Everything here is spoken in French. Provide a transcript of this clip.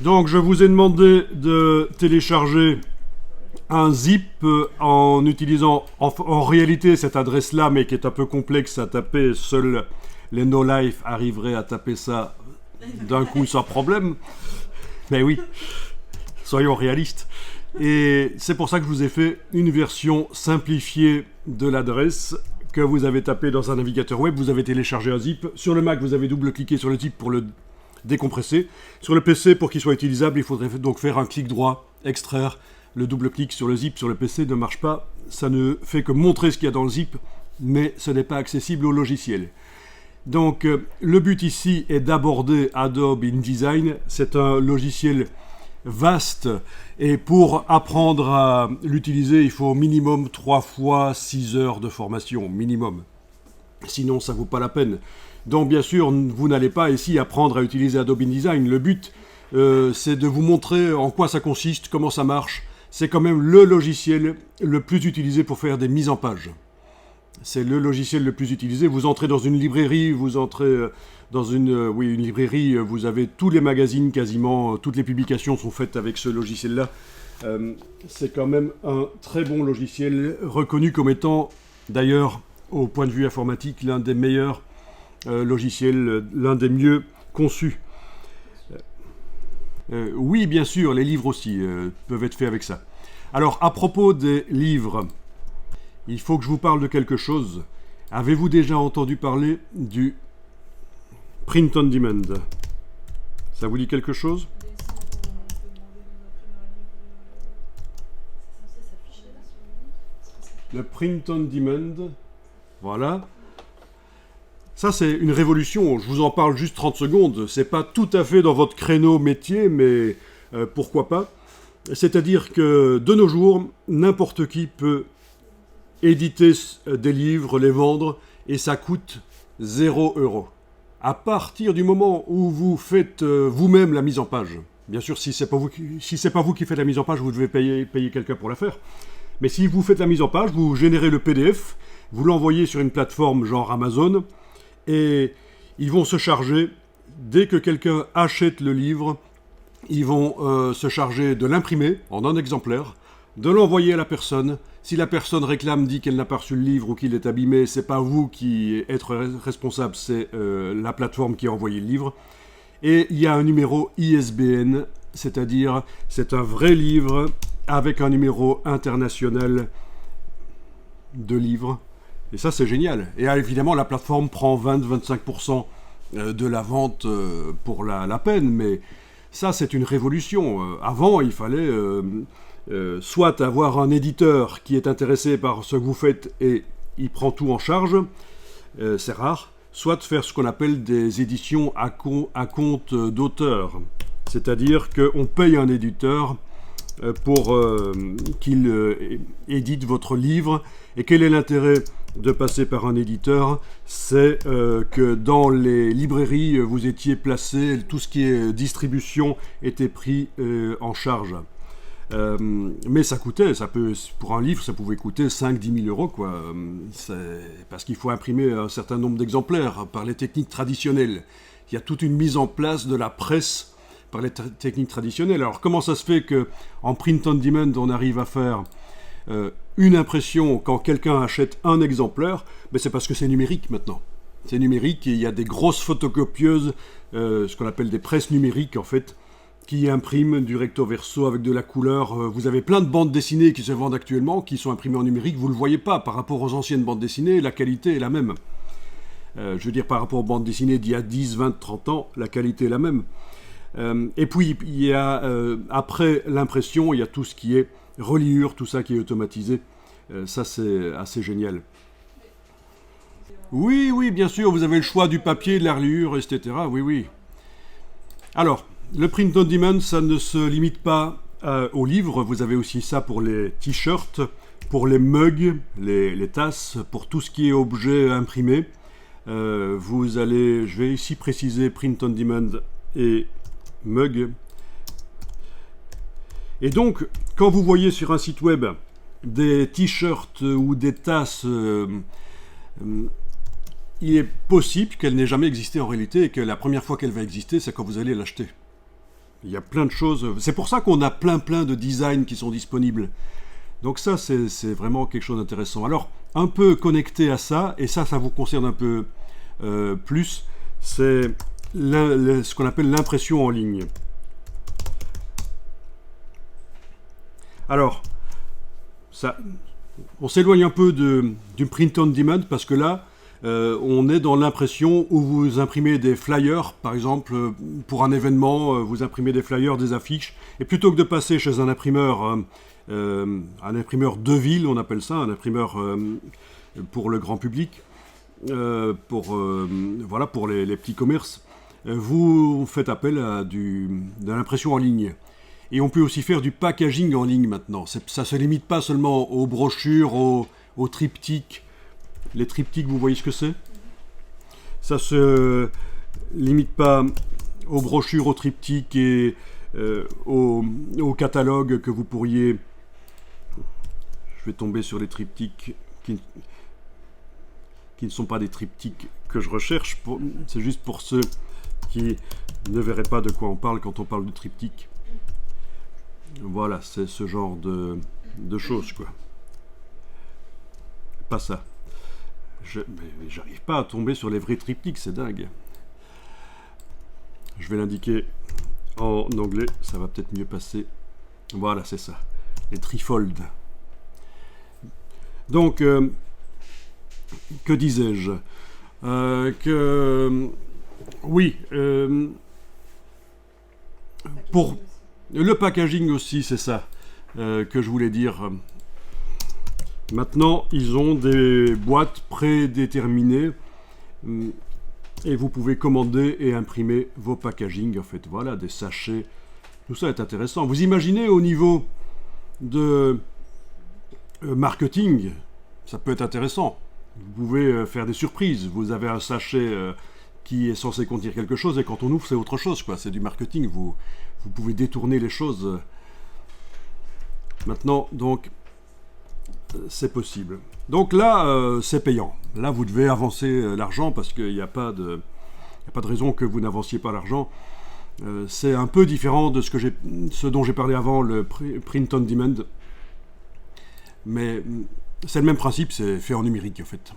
Donc je vous ai demandé de télécharger un zip en utilisant en réalité cette adresse-là, mais qui est un peu complexe à taper. Seuls les no-life arriveraient à taper ça d'un coup sans problème. Mais oui, soyons réalistes. Et c'est pour ça que je vous ai fait une version simplifiée de l'adresse que vous avez tapée dans un navigateur web. Vous avez téléchargé un zip. Sur le Mac, vous avez double-cliqué sur le zip pour le décompresser. Sur le PC, pour qu'il soit utilisable, il faudrait donc faire un clic droit, extraire. Le double-clic sur le zip sur le PC ne marche pas. Ça ne fait que montrer ce qu'il y a dans le zip, mais ce n'est pas accessible au logiciel. Donc, le but ici est d'aborder Adobe InDesign. C'est un logiciel vaste et pour apprendre à l'utiliser, il faut au minimum 3 fois 6 heures de formation, minimum. Sinon, ça ne vaut pas la peine. Donc, bien sûr, vous n'allez pas ici apprendre à utiliser Adobe InDesign. Le but, c'est de vous montrer en quoi ça consiste, comment ça marche. C'est quand même le logiciel le plus utilisé pour faire des mises en page. C'est le logiciel le plus utilisé. Vous entrez dans une librairie, vous entrez dans une librairie, vous avez tous les magazines quasiment, toutes les publications sont faites avec ce logiciel-là. C'est quand même un très bon logiciel, reconnu comme étant, d'ailleurs, au point de vue informatique, l'un des meilleurs logiciels, l'un des mieux conçus. Oui, bien sûr, les livres aussi peuvent être faits avec ça. Alors, à propos des livres, il faut que je vous parle de quelque chose. Avez-vous déjà entendu parler du print on demand? Ça vous dit quelque chose? Le print on demand, voilà. Ça, c'est une révolution. Je vous en parle juste 30 secondes. C'est pas tout à fait dans votre créneau métier, mais pourquoi pas. C'est-à-dire que de nos jours, n'importe qui peut éditer des livres, les vendre, et ça coûte 0 €. À partir du moment où vous faites vous-même la mise en page, bien sûr, si c'est pas vous qui faites la mise en page, vous devez payer quelqu'un pour la faire. Mais si vous faites la mise en page, vous générez le PDF, vous l'envoyez sur une plateforme genre Amazon, et ils vont se charger, dès que quelqu'un achète le livre, ils vont se charger de l'imprimer en un exemplaire, de l'envoyer à la personne. Si la personne réclame, dit qu'elle n'a pas reçu le livre ou qu'il est abîmé, c'est pas vous qui êtes responsable, c'est la plateforme qui a envoyé le livre. Et il y a un numéro ISBN, c'est-à-dire c'est un vrai livre avec un numéro international de livres. Et ça, c'est génial. Et évidemment, la plateforme prend 20-25% de la vente pour la peine, mais ça, c'est une révolution. Avant, il fallait soit avoir un éditeur qui est intéressé par ce que vous faites et il prend tout en charge, c'est rare, soit faire ce qu'on appelle des éditions à compte d'auteur. C'est-à-dire qu'on paye un éditeur pour qu'il édite votre livre. Et quel est l'intérêt de passer par un éditeur? C'est que dans les librairies, vous étiez placé, tout ce qui est distribution était pris en charge. Mais ça coûtait, pour un livre, ça pouvait coûter 5-10 000 €, quoi. Parce qu'il faut imprimer un certain nombre d'exemplaires par les techniques traditionnelles. Il y a toute une mise en place de la presse par les techniques traditionnelles. Alors comment ça se fait qu'en print on demand, on arrive à faire une impression quand quelqu'un achète un exemplaire? Mais c'est parce que c'est numérique maintenant. C'est numérique et il y a des grosses photocopieuses, ce qu'on appelle des presses numériques en fait, qui impriment du recto verso avec de la couleur. Vous avez plein de bandes dessinées qui se vendent actuellement, qui sont imprimées en numérique. Vous ne le voyez pas par rapport aux anciennes bandes dessinées, la qualité est la même. Je veux dire, par rapport aux bandes dessinées d'il y a 10, 20, 30 ans, la qualité est la même. Et puis, il y a, après l'impression, il y a tout ce qui est reliure, tout ça qui est automatisé. Ça, c'est assez génial. Oui, bien sûr, vous avez le choix du papier, de la reliure, etc. Oui. Alors, le print on demand, ça ne se limite pas aux livres. Vous avez aussi ça pour les t-shirts, pour les mugs, les tasses, pour tout ce qui est objet imprimé. Je vais ici préciser print on demand et mug. Et donc, quand vous voyez sur un site web des t-shirts ou des tasses, il est possible qu'elle n'ait jamais existé en réalité et que la première fois qu'elle va exister, c'est quand vous allez l'acheter. Il y a plein de choses. C'est pour ça qu'on a plein de designs qui sont disponibles. Donc ça, c'est vraiment quelque chose d'intéressant. Alors, un peu connecté à ça, et ça vous concerne un peu plus, c'est ce qu'on appelle l'impression en ligne. Alors, ça, on s'éloigne un peu du print on demand parce que là, on est dans l'impression où vous imprimez des flyers, par exemple, pour un événement, vous imprimez des flyers, des affiches, et plutôt que de passer chez un imprimeur de ville, on appelle ça, un imprimeur pour le grand public, voilà, pour les petits commerces, vous faites appel à de l'impression en ligne. Et on peut aussi faire du packaging en ligne maintenant. Ça ne se limite pas seulement aux brochures, aux triptyques. Les triptyques, vous voyez ce que c'est? Ça ne se limite pas aux brochures, aux triptyques et aux catalogues que vous pourriez... Je vais tomber sur les triptyques qui ne sont pas des triptyques que je recherche. C'est juste pour ceux qui ne verraient pas de quoi on parle quand on parle de triptyque. Voilà, c'est ce genre de choses, quoi. Pas ça. Mais j'arrive pas à tomber sur les vrais triptyques, c'est dingue. Je vais l'indiquer en anglais, ça va peut-être mieux passer. Voilà, c'est ça. Les trifolds. Donc, que disais-je oui, pour le packaging aussi, c'est ça que je voulais dire. Maintenant, ils ont des boîtes prédéterminées et vous pouvez commander et imprimer vos packaging. En fait, voilà, des sachets. Tout ça est intéressant. Vous imaginez au niveau de marketing, ça peut être intéressant. Vous pouvez faire des surprises. Vous avez un sachet qui est censé contenir quelque chose et quand on ouvre, c'est autre chose, quoi. C'est du marketing. Vous pouvez détourner les choses. Maintenant, donc, c'est possible. Donc là, c'est payant. Là, vous devez avancer l'argent parce qu'il n'y a pas de raison que vous n'avanciez pas l'argent. C'est un peu différent de ce dont j'ai parlé avant, le print on demand. Mais c'est le même principe, c'est fait en numérique en fait.